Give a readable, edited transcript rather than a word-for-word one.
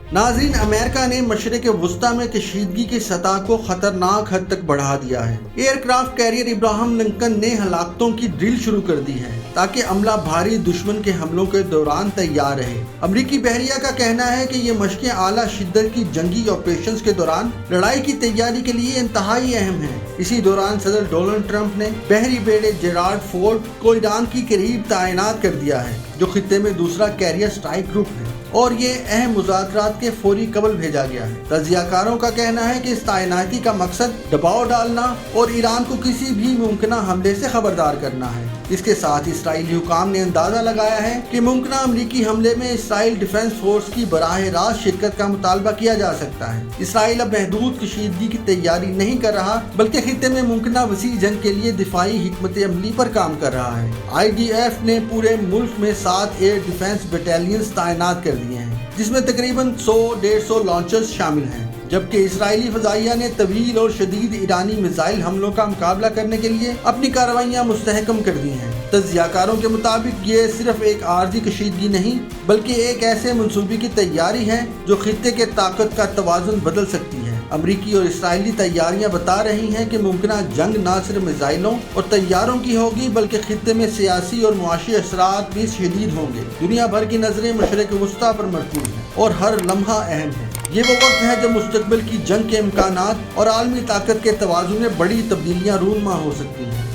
नाज़रीन, अमेरिका ने मशरिक़ वस्ती में कशीदगी की सतह को खतरनाक हद तक बढ़ा दिया है। एयरक्राफ्ट कैरियर इब्राहिम लिंकन ने हलाकतों की ड्रिल शुरू कर दी है ताकि अमला भारी दुश्मन के हमलों के दौरान तैयार रहे। अमरीकी बहरिया का कहना है कि ये मशक़ें आला शिद्दत की जंगी ऑपरेशंस के दौरान लड़ाई की तैयारी के लिए इंतहाई अहम है। इसी दौरान सदर डोनाल्ड ट्रंप ने बहरी बेड़े जेरार्ड फोर्ड को ईरान की करीब तैनात कर दिया है, जो खित्ते में दूसरा कैरियर स्ट्राइक ग्रुप है, और ये अहम मुज़ाकरात के फौरी कबल भेजा गया है। तजियाकारों का कहना है कि इस तैनाती का मकसद दबाव डालना और ईरान को किसी भी मुमकिन हमले से खबरदार करना है। इसके साथ इसराइली हुकाम ने अंदाज़ा लगाया है कि मुमकिन अमरीकी हमले में इसराइल डिफेंस फोर्स की बराह रास्त शिरकत का मुतालबा किया जा सकता है। इसराइल अब महदूद कशीदगी की तैयारी नहीं कर रहा, बल्कि खित्ते में मुमकिन वसी जंग के लिए दिफाई हिकमत अमली पर काम कर रहा है। IDF ने पूरे मुल्क में 7 एयर डिफेंस बटालियंस तैनात कर दिए हैं, जिसमें तकरीबन 100-150 लॉन्चर्स शामिल हैं, जबकि इसराइली फजाइया ने तवील और शदीद ईरानी मिसाइल हमलों का मुकाबला करने के लिए अपनी कार्रवाइयाँ मुस्तहकम कर दी हैं। तजियाकारों के मुताबिक ये सिर्फ एक आर्जी कशीदगी नहीं, बल्कि एक ऐसे मंसूबे की तैयारी है जो खित्ते के ताकत का तवाज़ुन बदल सकती है। अमरीकी और इसराइली तैयारियां बता रही हैं कि मुमकिन जंग न सिर्फ मिसाइलों और तैयारों की होगी, बल्कि खित्ते में सियासी और मुआशी असरात भी शदीद होंगे। दुनिया भर की नजरें मशरिक़ वस्ती पर मरकूज़ हैं और हर लम्हा अहम है। ये वो वक्त है जब मुस्तक़बिल की जंग के इम्कानात और आलमी ताकत के तवाज़ुन में बड़ी तब्दीलियाँ रूनुमा हो सकती हैं।